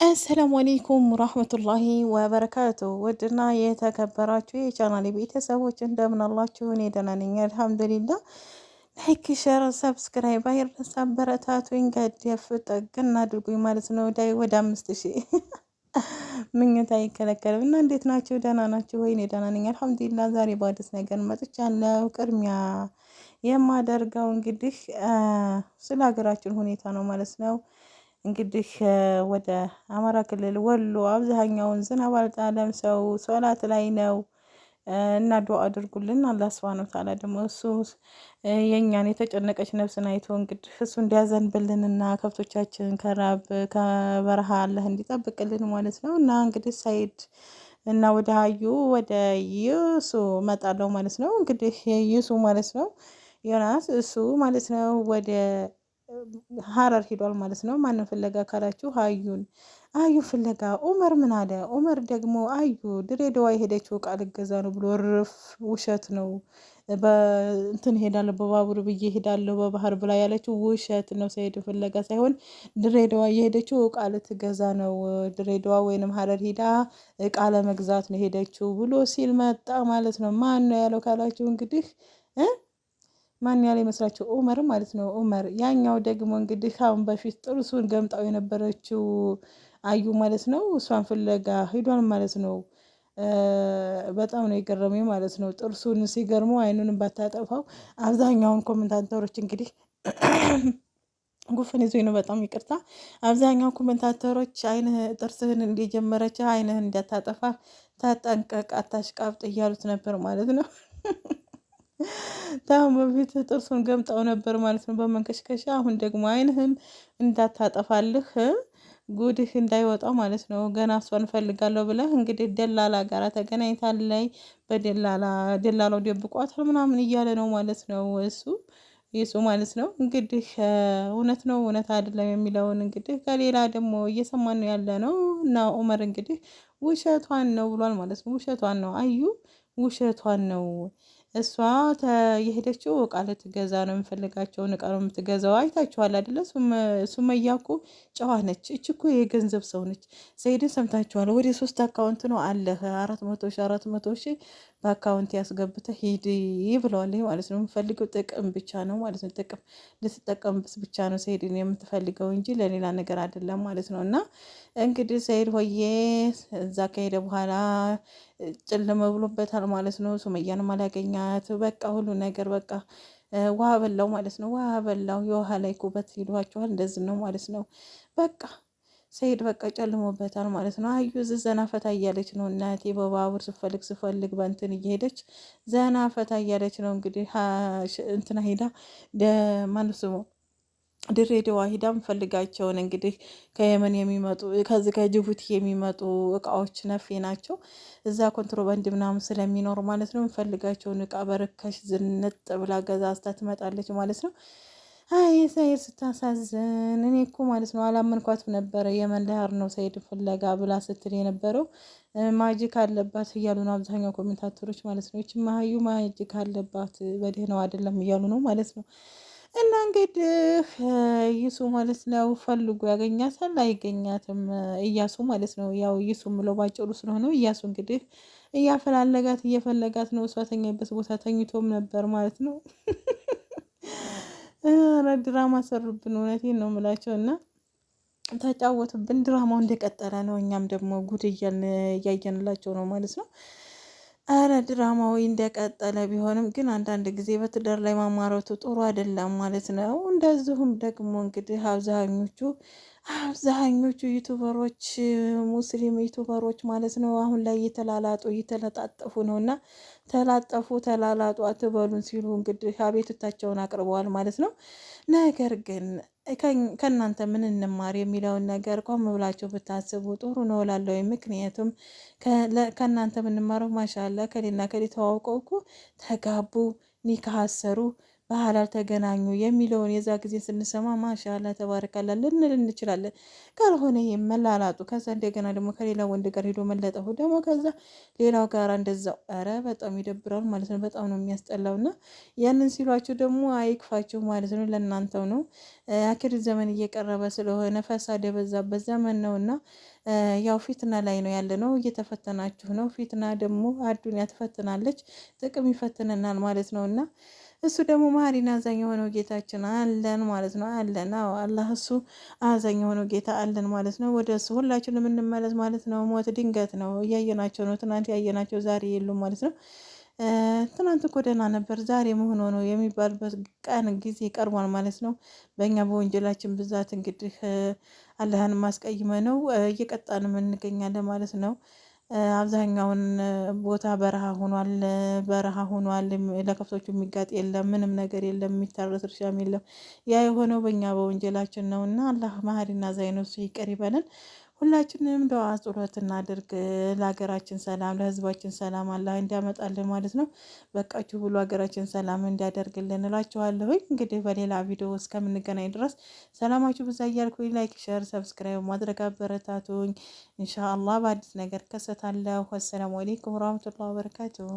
አሰላሙ አሌይኩም ወራህመቱላሂ ወበረካቱ። ውድና የተከበራችሁ የቻናል ቤተሰቦች እንደምን አላችሁ? እኔ ደህና ነኝ አልሐምዱሊላህ። ላይክ፣ ሸር፣ ሰብስክራይብ አይረሳ። አበረታቱኝ፣ ገደፍ ጠግን አድርጉኝ ማለት ነው። ዳይ ወደ 5000 ምኞት አይከለከልም እና እንዴት ናችሁ? ደህና ናችሁ ወይ? እኔ ደህና ነኝ አልሐምዱሊላህ። ዛሬ በአዲስ ነገር መጥቻለሁ። ቅድሚያ የማደርገው እንግዲህ ስለ ሀገራችን ሁኔታ ነው ማለት ነው። እንግዲህ ወደ አማራ ክልል ወሎ አብዛኛውን ዝናብ አልጣለም። ሰው ሶላት ላይ ነው እና ዱአ አድርጉልን። አላህ ሱብሃነሁ ወተዓላ ደግሞ እሱ የኛን የተጨነቀች ነፍስን አይቶ እንግዲህ እሱ እንዲያዘንብልንና ከብቶቻችን ከራብ ከበረሃ አላህ እንዲጠብቅልን ማለት ነው። እና እንግዲህ ሰይድ እና ወደ ሀዩ ወደ ይሱ መጣለው ማለት ነው። እንግዲህ ይሱ ማለት ነው ዮናስ እሱ ማለት ነው ወደ ሀረር ሂዷል ማለት ነው። ማንን ፍለጋ ካላችሁ አዩ ፍለጋ። ኡመር ምን አለ? ኡመር ደግሞ አዩ ድሬዳዋ የሄደችው እቃ ልገዛ ነው ብሎ ርፍ ውሸት ነው። በእንትን ሄዳለሁ በባቡር ብዬ ሄዳለሁ በባህር ብላ ያለችው ውሸት ነው። ሰይድ ፍለጋ ሳይሆን ድሬዳዋ የሄደችው እቃ ልትገዛ ነው። ድሬዳዋ ወይንም ሀረር ሄዳ እቃ ለመግዛት ነው ሄደችው ብሎ ሲል መጣ ማለት ነው። ማን ነው ያለው ካላችሁ እንግዲህ ማን ያለ ይመስላችሁ? ኡመር ማለት ነው። ኡመር ያኛው ደግሞ እንግዲህ ካሁን በፊት ጥርሱን ገምጣው የነበረችው አዩ ማለት ነው። እሷን ፍለጋ ሂዷል ማለት ነው። በጣም ነው የገረመኝ ማለት ነው። ጥርሱን ሲገርመው አይኑን ባታጠፋው። አብዛኛውን ኮሜንታተሮች እንግዲህ ጉፍን ይዞኝ ነው፣ በጣም ይቅርታ። አብዛኛው ኮሜንታተሮች አይንህ ጥርስህን እንደጀመረች አይንህን እንዳታጠፋ ተጠንቀቅ፣ አታሽቃብጥ እያሉት ነበር ማለት ነው። ታም በፊት ጥርሱን ገምጣው ነበር ማለት ነው በመንከሽከሻ። አሁን ደግሞ አይንህን እንዳታጠፋልህ ጉድህ እንዳይወጣ ማለት ነው። ገና እሷን ፈልጋለሁ ብለህ እንግዲህ ደላላ ጋራ ተገናኝታለይ። ደላላው ደብቋታል ምናምን እያለ ነው ማለት ነው እሱ ማለት ነው። እንግዲህ እውነት ነው እውነት አይደለም የሚለውን እንግዲህ ከሌላ ደግሞ እየሰማን ነው ያለ ነው። እና ኡመር እንግዲህ ውሸቷን ነው ብሏል ማለት ነው። ውሸቷን ነው አዩ ውሸቷን ነው። እሷ የሄደችው እቃ ልትገዛ ነው። የምፈልጋቸውን እቃ ነው የምትገዛው። አይታችኋል አይደለ? ሱመያ እኮ ጨዋ ነች። እች እኮ የገንዘብ ሰው ነች። ሰይድን ሰምታችኋል። ወደ 3 አካውንት ነው አለህ 400 ሺህ በአካውንት ያስገብተህ ሂድ ብለዋል ማለት ነው። የምፈልገው ጥቅም ብቻ ነው ማለት ነው። ጥቅም ልትጠቀምበት ብቻ ነው ሰይድን የምትፈልገው እንጂ ለሌላ ነገር አይደለም ማለት ነው። እና እንግዲህ ሰይድ ሆዬ እዛ ከሄደ በኋላ ጭልም ብሎበታል ማለት ነው። ሱመያንም አላገኛት። በቃ ሁሉ ነገር በቃ ውሃ በላው ማለት ነው። ውሃ በላው። የውሃ ላይ ኩበት ይሏቸዋል። እንደዚህ ነው ማለት ነው። በቃ ሰይድ በቃ ጨልሞበታል ማለት ነው። አዩ ዘና ፈታ እያለች ነው። እናቴ በባቡር ስፈልግ በእንትን እየሄደች ዘና ፈታ እያለች ነው። እንግዲህ እንትና ሄዳ ማነው ስሙ ድሬዳዋ ሂዳ ምፈልጋቸውን እንግዲህ ከየመን የሚመጡ ከዚህ ከጅቡቲ የሚመጡ እቃዎች ነፌ ናቸው። እዛ ኮንትሮባንድ ምናምን ስለሚኖር ማለት ነው። ምፈልጋቸውን እቃ በርካሽ ዝንጥ ብላ ገዛዝታ ትመጣለች ማለት ነው። አይ ሰይድ ስታሳዝን። እኔ እኮ ማለት ነው አላመንኳትም ነበረ። የመን ልሄድ ነው ሰይድ ፍለጋ ብላ ስትል የነበረው ማጂክ አለባት እያሉ ነው አብዛኛው ኮሜንታተሮች ማለት ነው። እቺ ማዩ ማጂክ አለባት በደህናው አይደለም እያሉ ነው ማለት ነው። እና እንግዲህ ይሱ ማለት ነው ፈልጎ ያገኛታል አይገኛትም። እያሱ ማለት ነው ያው ይሱ ምለው ባጭሩ ስለሆነ እያሱ እንግዲህ እየፈለጋት ነው። እሷ ተኛበት ቦታ ተኝቶም ነበር ማለት ነው። ድራማ ሰሩብን። እውነቴን ነው የምላቸው እና ተጫወቱብን። ድራማው እንደቀጠለ ነው። እኛም ደግሞ ጉድ እያየንላቸው ነው ማለት ነው። አረ ድራማዊ እንደቀጠለ ቢሆንም ግን አንዳንድ ጊዜ በትዳር ላይ ማማረቱ ጥሩ አይደለም ማለት ነው። እንደዚሁም ደግሞ እንግዲህ አብዛኞቹ ዩቱበሮች ሙስሊም ዩቱበሮች ማለት ነው አሁን ላይ እየተለጣጠፉ ነው። እና ተላላጡ አትበሉን ሲሉ እንግዲህ አቤቱታቸውን አቅርበዋል ማለት ነው። ነገር ግን ከእናንተ ምን እንማር የሚለውን ነገር ቆም ብላችሁ ብታስቡ ጥሩ ነው እላለሁ። ምክንያቱም ከእናንተ የምንማረው ማሻላ ከሌና ከሌ ተዋውቀው እኮ ተጋቡ፣ ኒካ አሰሩ፣ በሐላል ተገናኙ የሚለውን የዛ ጊዜ ስንሰማ ማሻአላ ተባረካላ ልንል እንችላለን። ካልሆነ ይሄ መላላጡ ከዛ እንደገና ደግሞ ከሌላ ወንድ ጋር ሄዶ መለጠፉ ደግሞ ከዛ ሌላው ጋር እንደዛው፣ ኧረ በጣም ይደብራል ማለት ነው። በጣም ነው የሚያስጠላው። እና ያንን ሲሏችሁ ደግሞ አይክፋችሁ ማለት ነው። ለእናንተው ነው። አኪር ዘመን እየቀረበ ስለሆነ ፈሳድ የበዛበት ዘመን ነው እና ያው ፊትና ላይ ነው ያለ ነው። እየተፈተናችሁ ነው። ፊትና ደግሞ አዱንያ ትፈትናለች፣ ጥቅም ይፈትነናል ማለት ነው እና እሱ ደግሞ መሀሪና አዛኝ የሆነው ጌታችን አለን ማለት ነው። አለን። አዎ አላህ እሱ አዛኝ የሆነው ጌታ አለን ማለት ነው። ወደ እሱ ሁላችንም እንመለስ ማለት ነው። ሞት ድንገት ነው። እያየናቸው ነው። ትናንት ያየናቸው ዛሬ የሉም ማለት ነው። ትናንት እኮ ደህና ነበር ዛሬ መሆኖ ነው የሚባልበት ቀን ጊዜ ቀርቧል ማለት ነው። በእኛ በወንጀላችን ብዛት እንግዲህ አላህን ማስቀይመ ነው እየቀጣንም እንገኛለን ማለት ነው። አብዛኛውን ቦታ በረሃ ሆኗል። በረሃ ሆኗል። ለከብቶቹ የሚጋጥ የለም፣ ምንም ነገር የለም፣ የሚታረስ እርሻም የለም። ያ የሆነው በእኛ በወንጀላችን ነው እና አላህ መሀሪና አዛኝ ነው። እሱ ይቅር ይበለን። ሁላችንም ዱዓ ጸሎት እናድርግ። ለሀገራችን ሰላም፣ ለህዝባችን ሰላም አላህ እንዲያመጣልን ማለት ነው። በቃችሁ ብሎ ሀገራችን ሰላም እንዲያደርግልን እላችኋለሁኝ። እንግዲህ በሌላ ቪዲዮ እስከምንገናኝ ድረስ ሰላማችሁ ብዛ እያልኩኝ ላይክ፣ ሸር፣ ሰብስክራይብ ማድረግ አበረታቱኝ። ኢንሻአላህ በአዲስ ነገር ከሰታለሁ። ወሰላሙ አለይኩም ወራህመቱላሂ ወበረካቱሁ።